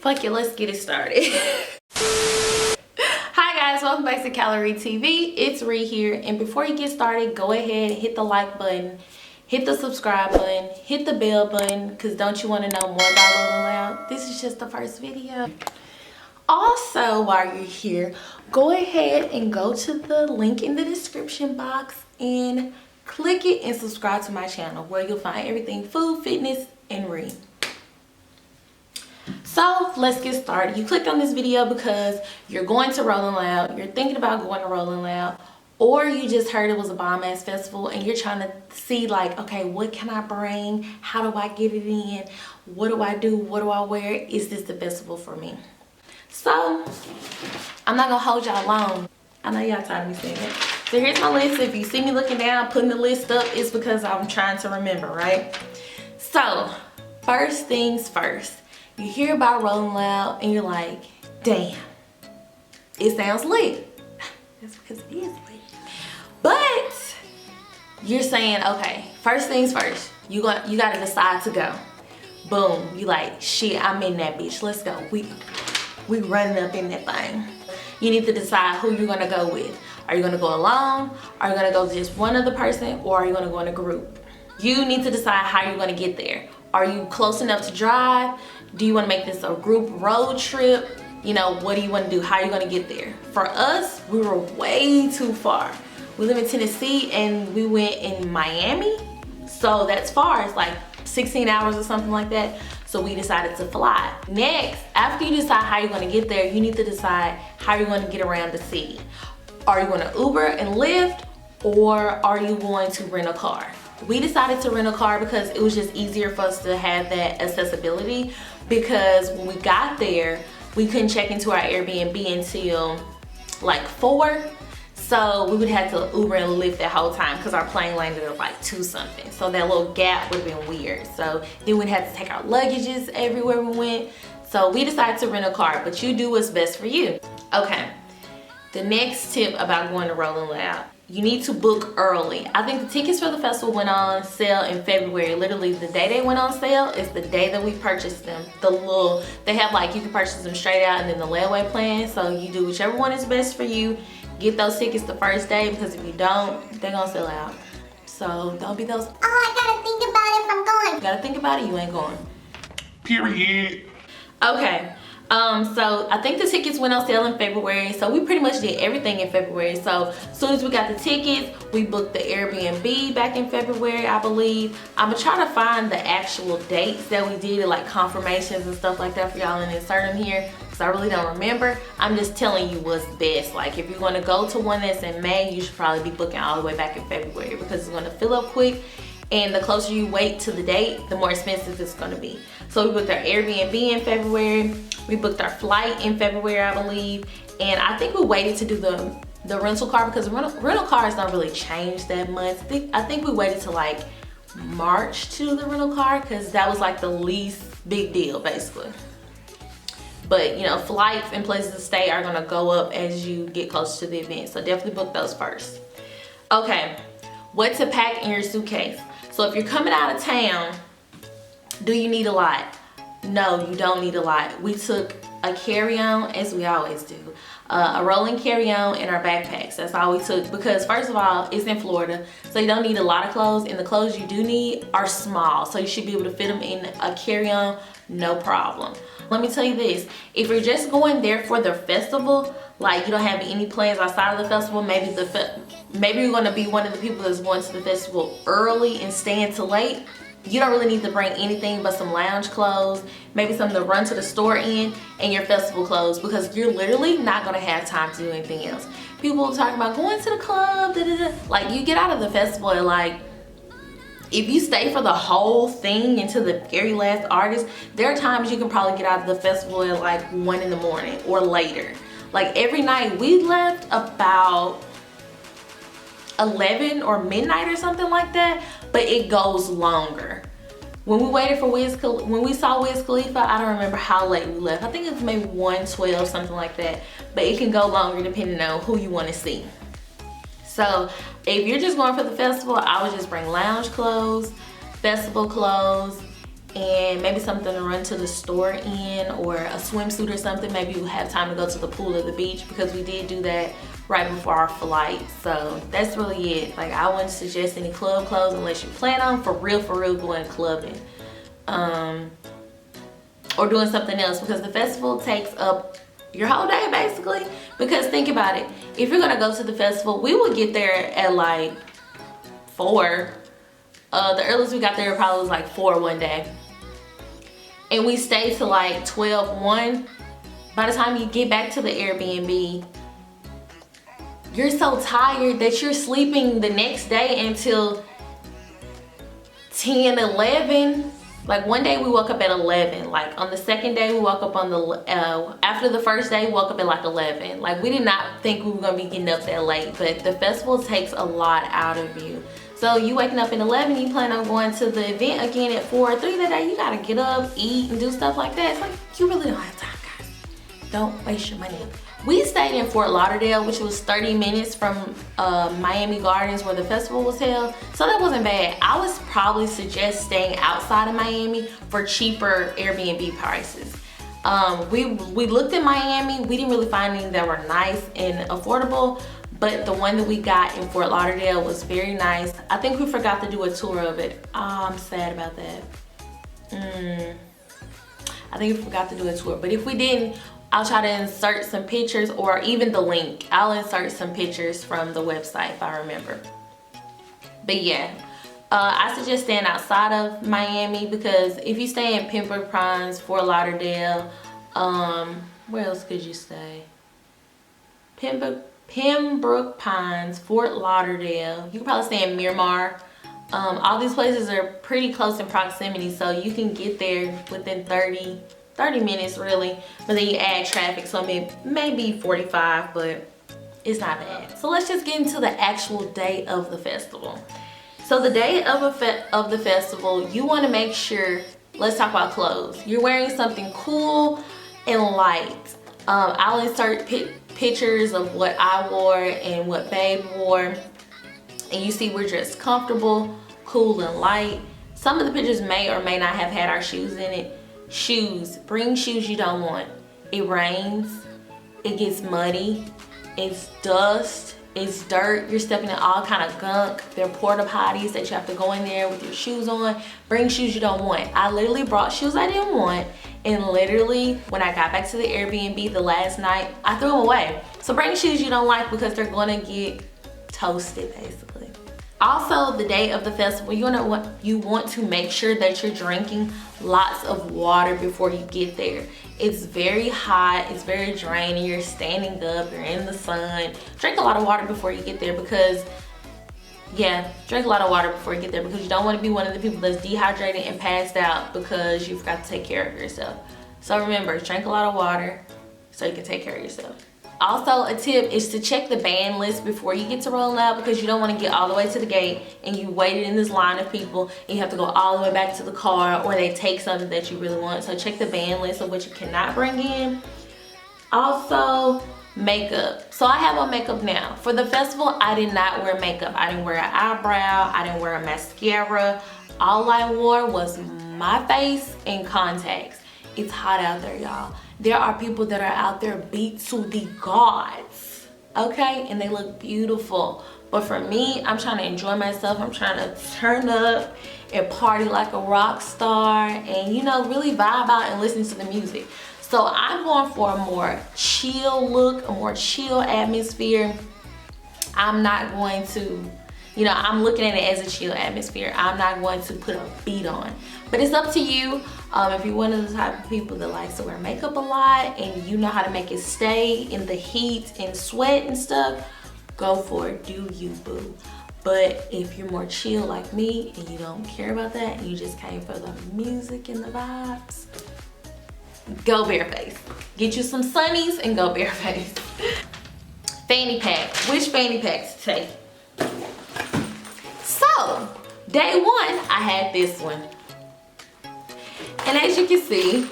Fuck it, let's get it started. Hi guys, welcome back to Cali TV. It's Ree here, and before you get started, go ahead and hit the like button, hit the subscribe button, hit the bell button, because don't you want to know more about Rolling Loud? This is just the first video. Also, while you're here, go ahead and go to the link in the description box and click it and subscribe to my channel, where you'll find everything food, fitness, and Ree. So let's get started. You clicked on this video because you're going to Rolling Loud, you're thinking about going to Rolling Loud, or you just heard it was a bomb ass festival and you're trying to see like, okay, what can I bring? How do I get it in? What do I do? What do I wear? Is this the festival for me? So I'm not gonna hold y'all long. I know y'all tired of me saying it. So here's my list. If you see me looking down, putting the list up, it's because I'm trying to remember, right? So first things first. You hear about Rolling Loud and you're like, damn, it sounds lit. That's because it is lit. But you're saying, okay, first things first, you gotta decide to go. Boom, you like, shit, I'm in that bitch, let's go. We running up in that thing. You need to decide who you're gonna go with. Are you gonna go alone? Are you gonna go with just one other person? Or are you gonna go in a group? You need to decide how you're gonna get there. Are you close enough to drive? Do you want to make this a group road trip? You know, what do you want to do? How are you going to get there? For us, we were way too far. We live in Tennessee and we went in Miami. So that's far. It's like 16 hours or something like that. So we decided to fly. Next, after you decide how you're going to get there, you need to decide how you're going to get around the city. Are you going to Uber and Lyft, or are you going to rent a car? We decided to rent a car because it was just easier for us to have that accessibility, because when we got there, we couldn't check into our Airbnb until like 4. So we would have to Uber and Lyft that whole time because our plane landed at like 2 something. So that little gap would have been weird. So then we'd have to take our luggages everywhere we went. So we decided to rent a car, but you do what's best for you. Okay, the next tip about going to Rolling Loud. You need to book early. I think the tickets for the festival went on sale in February. Literally the day they went on sale is the day that we purchased them. They have like, you can purchase them straight out and then the layaway plan. So you do whichever one is best for you. Get those tickets the first day, because if you don't, they're gonna sell out. So don't be those, oh, I gotta think about it if I'm going. You gotta think about it, you ain't going. Period. Okay. So I think the tickets went on sale in February, so we pretty much did everything in February. So as soon as we got the tickets, we booked the Airbnb back in February, I believe. I'm gonna try to find the actual dates that we did, like confirmations and stuff like that for y'all, and insert them here, because I really don't remember. I'm just telling you what's best. Like if you're gonna go to one that's in May, you should probably be booking all the way back in February, because it's gonna fill up quick. And the closer you wait to the date, the more expensive it's gonna be. So we booked our Airbnb in February. We booked our flight in February, I believe. And I think we waited to do the rental car, because rental cars don't really change that much. I think we waited to like March to do the rental car, because that was like the least big deal, basically. But you know, flights and places to stay are gonna go up as you get closer to the event. So definitely book those first. Okay, what to pack in your suitcase. So if you're coming out of town, do you need a lot? No, you don't need a lot. We took a carry-on, as we always do, a rolling carry-on and our backpacks. That's all we took, because first of all, it's in Florida, so you don't need a lot of clothes, and the clothes you do need are small, so you should be able to fit them in a carry-on, no problem. Let me tell you this, if you're just going there for the festival, like you don't have any plans outside of the festival, maybe you're going to be one of the people that's going to the festival early and staying till late, you don't really need to bring anything but some lounge clothes, maybe something to run to the store in, and your festival clothes, because you're literally not going to have time to do anything else. People are talking about going to the club, like you get out of the festival and like, if you stay for the whole thing until the very last artist, there are times you can probably get out of the festival at like 1 in the morning or later. Like every night we left about 11 or midnight or something like that, but it goes longer. When we waited for when we saw Wiz Khalifa, I don't remember how late we left. I think it was maybe 1:12, something like that. But it can go longer depending on who you want to see. So if you're just going for the festival, I would just bring lounge clothes, festival clothes, and maybe something to run to the store in, or a swimsuit or something. Maybe we'll have time to go to the pool or the beach, because we did do that right before our flight. So that's really it. Like, I wouldn't suggest any club clothes unless you plan on for real going clubbing, or doing something else, because the festival takes up your whole day basically. Because think about it, if you're gonna go to the festival, we will get there at like 4. The earliest we got there probably was like 4 one day, and we stayed till like 12, 1. By the time you get back to the Airbnb, you're so tired that you're sleeping the next day until 10, 11. Like, one day we woke up at 11. Like, on the second day we woke up on the after the first day we woke up at like 11. Like, we did not think we were gonna be getting up that late, but the festival takes a lot out of you. So you waking up at 11, you plan on going to the event again at 4 or 3 that day, you gotta get up, eat, and do stuff like that. It's like, you really don't have time, guys. Don't waste your money. We stayed in Fort Lauderdale, which was 30 minutes from Miami Gardens, where the festival was held. So that wasn't bad. I would probably suggest staying outside of Miami for cheaper Airbnb prices. We looked at Miami. We didn't really find any that were nice and affordable, but the one that we got in Fort Lauderdale was very nice. I think we forgot to do a tour of it. Oh, I'm sad about that. I think we forgot to do a tour, but if we didn't, I'll try to insert some pictures, or even the link. I'll insert some pictures from the website if I remember. But yeah, I suggest staying outside of Miami, because if you stay in Pembroke Pines, Fort Lauderdale, where else could you stay? Pembroke Pines, Fort Lauderdale. You can probably stay in Miramar. All these places are pretty close in proximity, so you can get there within 30 minutes really, but then you add traffic, so maybe 45, but it's not bad. So let's just get into the actual day of the festival. So the day of the festival, you want to make sure, let's talk about clothes. You're wearing something cool and light. I'll insert pictures of what I wore and what Babe wore, and you see we're dressed comfortable, cool, and light. Some of the pictures may or may not have had our shoes in it. Shoes, bring shoes you don't want. It rains, it gets muddy, it's dust, it's dirt, you're stepping in all kind of gunk. There are porta potties that you have to go in there with your shoes on. Bring shoes you don't want. I literally brought shoes I didn't want, and literally when I got back to the Airbnb the last night, I threw them away. So bring shoes you don't like, because they're gonna get toasted basically. Also, the day of the festival, you want to make sure that you're drinking lots of water before you get there. It's very hot, it's very draining, you're standing up, you're in the sun. Drink a lot of water before you get there, because drink a lot of water before you get there, because you don't want to be one of the people that's dehydrated and passed out because you forgot to take care of yourself. So remember, drink a lot of water so you can take care of yourself. Also, a tip is to check the band list before you get to Rolling Loud, because you don't want to get all the way to the gate and you waited in this line of people and you have to go all the way back to the car, or they take something that you really want. So check the band list of what you cannot bring in. Also, makeup. So I have on makeup now. For the festival, I did not wear makeup. I didn't wear an eyebrow, I didn't wear a mascara. All I wore was my face and contacts. It's hot out there, y'all. There are people that are out there beat to the gods, okay? And they look beautiful. But for me, I'm trying to enjoy myself. I'm trying to turn up and party like a rock star, and really vibe out and listen to the music. So I'm going for a more chill look, a more chill atmosphere. I'm not going to, I'm looking at it as a chill atmosphere. I'm not going to put a beat on. But it's up to you. If you're one of the type of people that likes to wear makeup a lot and you know how to make it stay in the heat and sweat and stuff, go for it. Do you, boo. But if you're more chill like me and you don't care about that and you just came for the music and the vibes, go bareface. Get you some sunnies and go bareface. Fanny pack. Which fanny pack to take? So, day one, I had this one. And as you can see,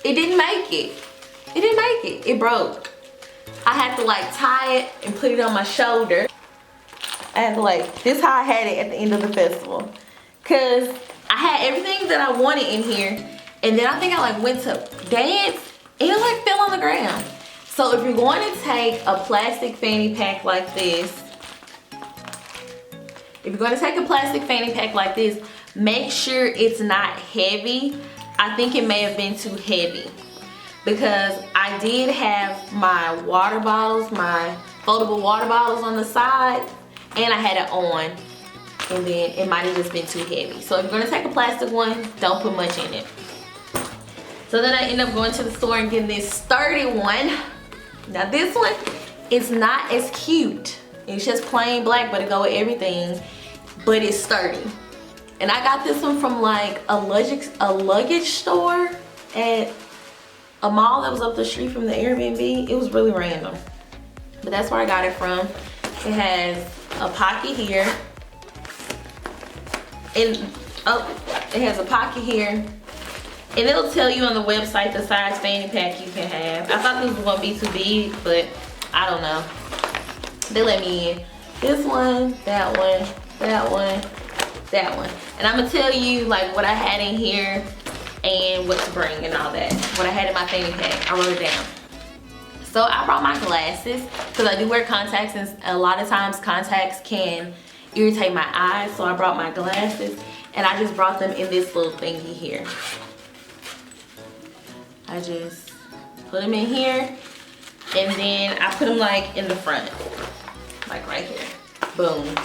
it didn't make it. It didn't make it. It broke. I had to tie it and put it on my shoulder. I had to this is how I had it at the end of the festival. Cause I had everything that I wanted in here, and then I think I like went to dance and it like fell on the ground. So if you're going to take a plastic fanny pack like this, make sure it's not heavy. I think it may have been too heavy because I did have my water bottles, my foldable water bottles on the side, and I had it on, and then it might have just been too heavy. So if you're gonna take a plastic one, don't put much in it. So then I end up going to the store and getting this sturdy one. Now this one is not as cute. It's just plain black, but it go with everything, but it's sturdy. And I got this one from like a luggage store at a mall that was up the street from the Airbnb. It was really random, but that's where I got it from. It has a pocket here, and it has a pocket here, and it'll tell you on the website the size fanny pack you can have. I thought this was gonna be too big, but I don't know. They let me in this one, that one, that one, that one, and I'm gonna tell you like what I had in here and what to bring and all that. What I had in my fanny pack, I wrote it down. So I brought my glasses because I do wear contacts, and a lot of times contacts can irritate my eyes. So I brought my glasses, and I just brought them in this little thingy here. I just put them in here, and then I put them like in the front, like right here. Boom.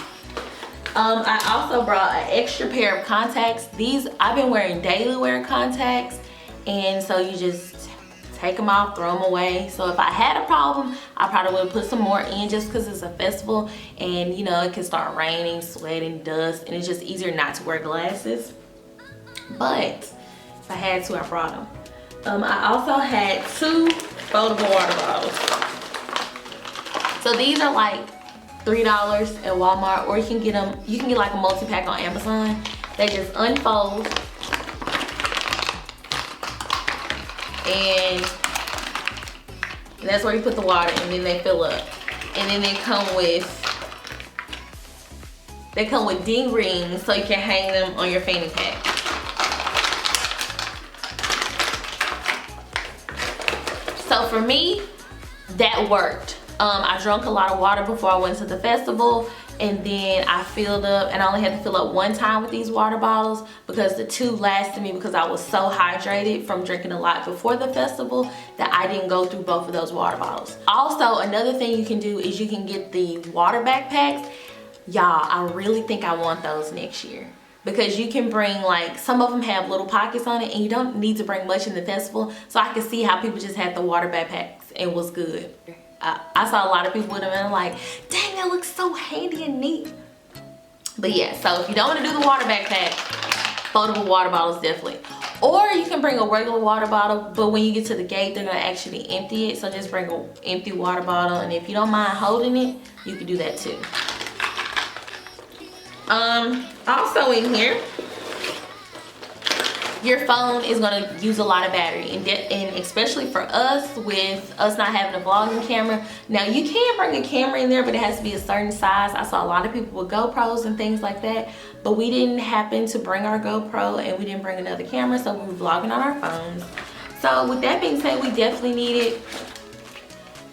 I also brought an extra pair of contacts. These, I've been wearing daily wear contacts, and so you just take them off, throw them away. So if I had a problem, I probably would put some more in just because it's a festival, and you know, it can start raining, sweating, dust, and it's just easier not to wear glasses. But if I had to, I brought them. I also had 2 foldable water bottles. So these are like $3 at Walmart, or you can get like a multi-pack on Amazon. They just unfold, and that's where you put the water, and then they fill up. And then they come with ding rings, so you can hang them on your fanny pack. So for me, that worked. I drank a lot of water before I went to the festival, and then I filled up, and I only had to fill up 1 time with these water bottles because the 2 lasted me because I was so hydrated from drinking a lot before the festival that I didn't go through both of those water bottles. Also, another thing you can do is you can get the water backpacks. Y'all, I really think I want those next year because you can bring, like, some of them have little pockets on it, and you don't need to bring much in the festival. So I can see how people just had the water backpacks and was good. I saw a lot of people with them, and I'm like, dang, that looks so handy and neat. But yeah, so if you don't want to do the water backpack, foldable water bottles definitely. Or you can bring a regular water bottle, but when you get to the gate, they're gonna actually empty it. So just bring an empty water bottle, and if you don't mind holding it, you can do that too. Also in here, your phone is gonna use a lot of battery, and especially for us, with us not having a vlogging camera. Now you can bring a camera in there, but it has to be a certain size. I saw a lot of people with GoPros and things like that, but we didn't happen to bring our GoPro, and we didn't bring another camera, so we were vlogging on our phones. So with that being said, we definitely needed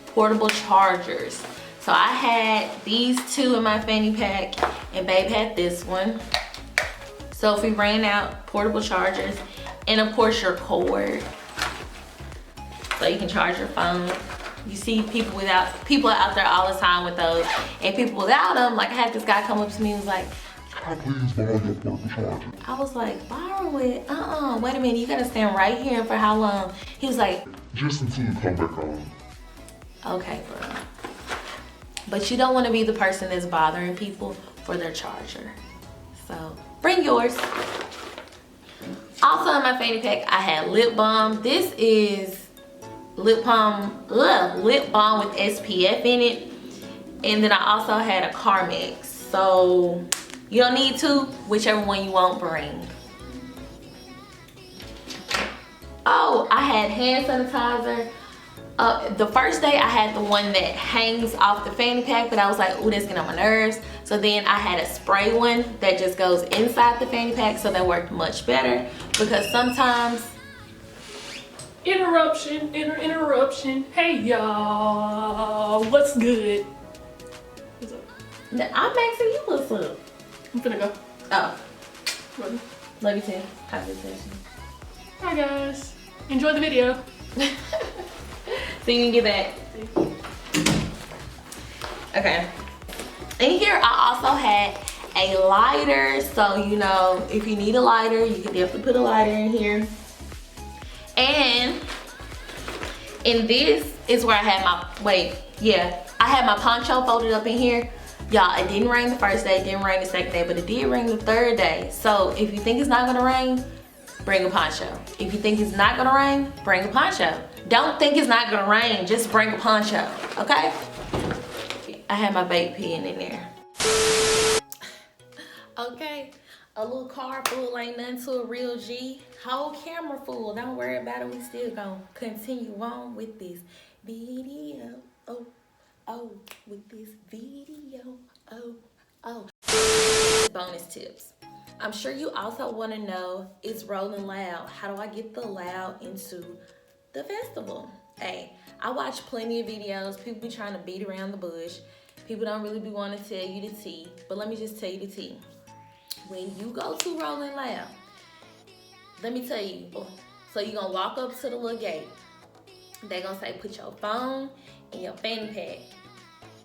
portable chargers. So I had these 2 in my fanny pack, and babe had this one. So if we ran out, portable chargers, and of course your cord, so you can charge your phone. You see people out there all the time with those, and people without them. Like I had this guy come up to me and was like, "Can I please borrow your portable charger?" I was like, "Borrow it? Wait a minute, you gotta stand right here for how long?" He was like, "Just until you come back on." Okay, bro. But you don't want to be the person that's bothering people for their charger. So bring yours. Also in my fanny pack, I had lip balm. This is lip balm with SPF in it. And then I also had a Carmex. So you don't need 2, whichever one you won't bring. Oh, I had hand sanitizer. The first day I had the one that hangs off the fanny pack, but I was like, ooh, that's getting on my nerves. So then I had a spray one that just goes inside the fanny pack, so that worked much better, because sometimes... Interruption. Hey y'all, what's good? What's up? I'm asking you what's up. I'm finna go. Oh. What? Love you too. Have a good session. Hi guys. Enjoy the video. See you when you get back. Okay. In here I also had a lighter, so you know, if you need a lighter, you can definitely put a lighter in here. And in this is where I had my, I had my poncho folded up in here. Y'all, it didn't rain the first day, it didn't rain the second day, but it did rain the third day. So if you think it's not gonna rain, bring a poncho. If you think it's not gonna rain, bring a poncho. Don't think it's not gonna rain, just bring a poncho, okay? I had my vape pen in there. Okay, a little car full ain't nothing to a real G. Whole camera full, don't worry about it, we still gonna continue on with this video. With this video, Bonus tips. I'm sure you also want to know, is rolling loud? How do I get the loud into the festival? Hey, I watch plenty of videos. People be trying to beat around the bush. People don't really be wanting to tell you the tea, but let me just tell you the tea. When you go to Rolling Loud, let me tell you, so you're gonna walk up to the little gate. They're gonna say, put your phone and your fanny pack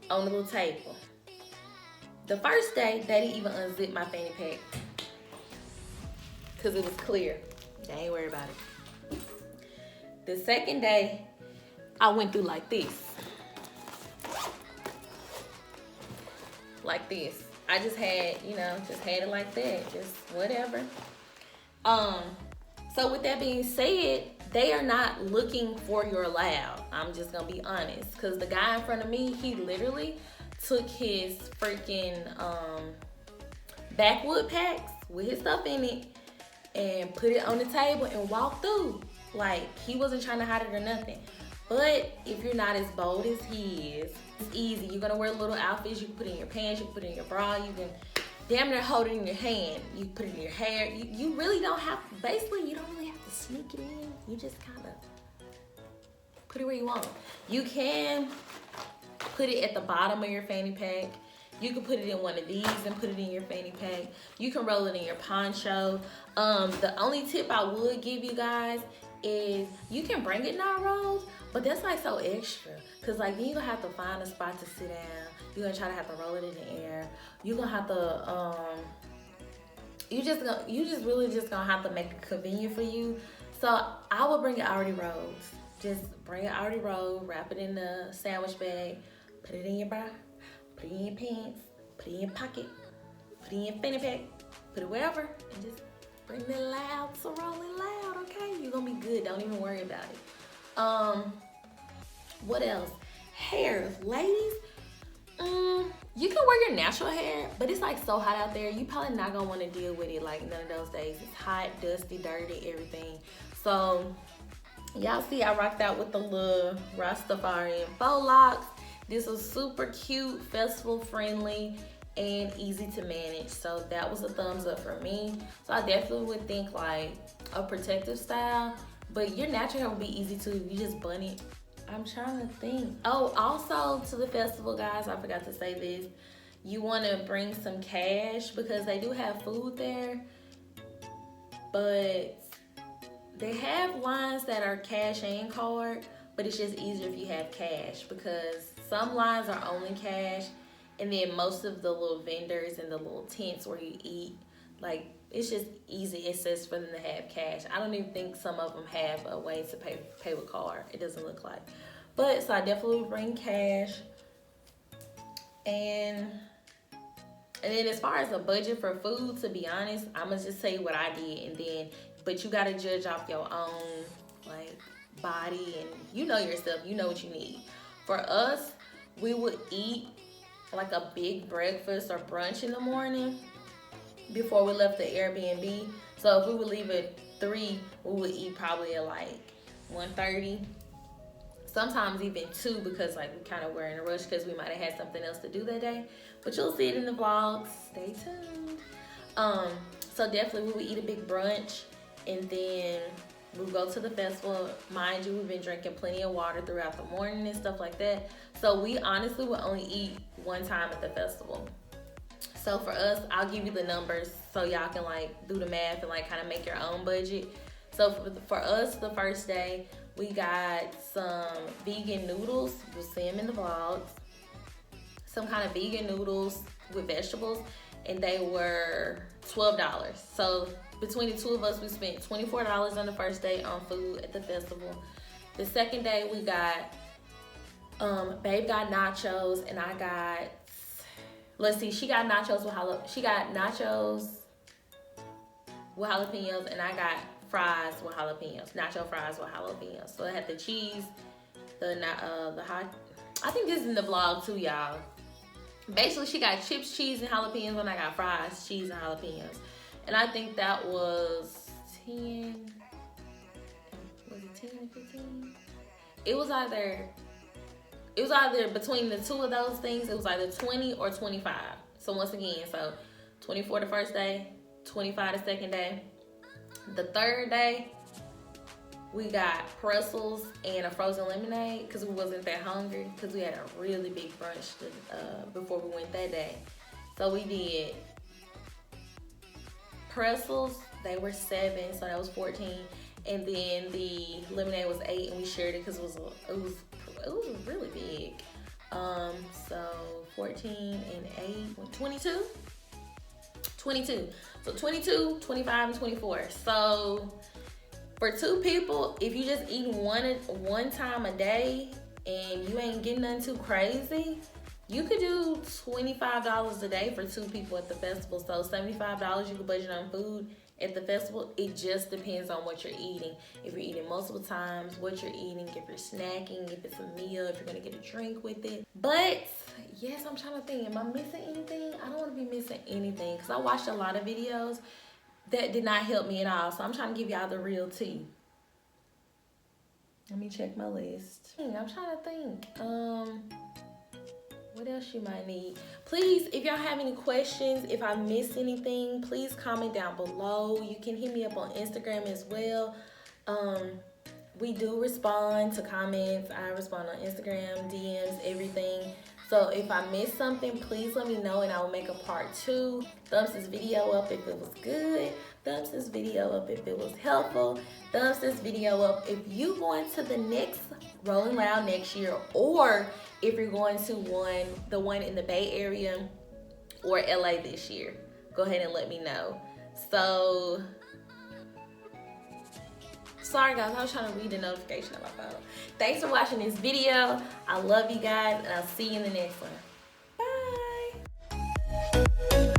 on the little table. The first day, they didn't even unzip my fanny pack because it was clear. They ain't worried about it. The second day, I went through like this. Like this. I just had, just had it like that, just whatever. So with that being said, they are not looking for your loud. I'm just gonna be honest, because the guy in front of me, he literally took his freaking backwood packs with his stuff in it and put it on the table and walked through. Like, he wasn't trying to hide it or nothing. But if you're not as bold as he is, it's easy. You're gonna wear little outfits. You can put it in your pants, you can put it in your bra, you can damn near hold it in your hand. You can put it in your hair. You really don't have, basically, you don't really have to sneak it in. You just kind of put it where you want. You can put it at the bottom of your fanny pack. You can put it in one of these and put it in your fanny pack. You can roll it in your poncho. The only tip I would give you guys is you can bring it not rolled, but that's like so extra. Cause like then you're gonna have to find a spot to sit down. You're gonna try to have to roll it in the air. You're gonna have to, you just really gonna have to make it convenient for you. So I would bring it already rolled. Just bring it already rolled, wrap it in the sandwich bag, put it in your bra, put it in your pants, put it in your pocket, put it in your fanny pack, put it wherever, and just bring it loud to Rolling Loud, okay? You're gonna be good, don't even worry about it. What else? Hair, ladies, you can wear your natural hair, but it's like so hot out there, you probably not gonna wanna deal with it like none of those days. It's hot, dusty, dirty, everything. So, y'all see I rocked out with the little Rastafarian faux locks. This was super cute, festival friendly, and easy to manage. So that was a thumbs up for me. So I definitely would think like a protective style, but your natural hair would be easy too. You just bun it. I'm trying to think. Oh, also to the festival, guys, I forgot to say this. You want to bring some cash because they do have food there, but they have lines that are cash and card, but it's just easier if you have cash because some lines are only cash, and then most of the little vendors and the little tents where you eat, like, it's just easy access for them to have cash. I don't even think some of them have a way to pay with card. It doesn't look like. But, so I definitely would bring cash. And then as far as a budget for food, to be honest, I'm gonna just tell you what I did, and then, but you gotta judge off your own, like, body, and you know yourself, you know what you need. For us, we would eat like a big breakfast or brunch in the morning before we left the Airbnb. So if we would leave at 3, we would eat probably at like 1:30 Sometimes even 2 because like we kind of were in a rush because we might have had something else to do that day. But you'll see it in the vlogs. Stay tuned. So definitely we would eat a big brunch and then we'll go to the festival. Mind you, we've been drinking plenty of water throughout the morning and stuff like that. So we honestly would only eat one time at the festival. So for us, I'll give you the numbers so y'all can like do the math and like kind of make your own budget. So for us, the first day, we got some vegan noodles. You'll see them in the vlogs. Some kind of vegan noodles with vegetables, and they were $12. So between the 2 of us, we spent $24 on the first day on food at the festival. The second day, we got, Babe got nachos, and I got, let's see, she got nachos with jalapenos, and I got fries with jalapenos, nacho fries with jalapenos. So I had the cheese, the hot, I think this is in the vlog too, y'all. Basically, she got chips, cheese, and jalapenos, and I got fries, cheese, and jalapenos. And I think that was 10, was it 10 and 15? It was either between the 2 of those things, it was either 20 or 25. So once again, so 24 the first day, 25 the second day. The third day, we got pretzels and a frozen lemonade because we wasn't that hungry because we had a really big brunch before we went that day. So we did pretzels, they were 7, so that was 14. And then the lemonade was 8 and we shared it because it was really big. So 14 and 8, 22? 22. So 22, 25, and 24. So for 2 people, if you just eat one time a day and you ain't getting nothing too crazy, you could do $25 a day for 2 people at the festival. So $75 you could budget on food at the festival. It just depends on what you're eating. If you're eating multiple times, what you're eating, if you're snacking, if it's a meal, if you're gonna get a drink with it. But yes, I'm trying to think, am I missing anything? I don't wanna be missing anything because I watched a lot of videos that did not help me at all. So I'm trying to give y'all the real tea. Let me check my list. I'm trying to think. What else you might need? Please, if y'all have any questions, if I missed anything, please comment down below. You can hit me up on Instagram as well. We do respond to comments. I respond on Instagram, DMs, everything. So if I missed something, please let me know and I will make a part 2. Thumbs this video up if it was good. Thumbs this video up if it was helpful. Thumbs this video up if you going to the next Rolling Loud next year, or if you're going to the one in the Bay Area or LA this year. Go ahead and let me know. So, sorry guys, I was trying to read the notification on my phone. Thanks for watching this video. I love you guys and I'll see you in the next one. Bye.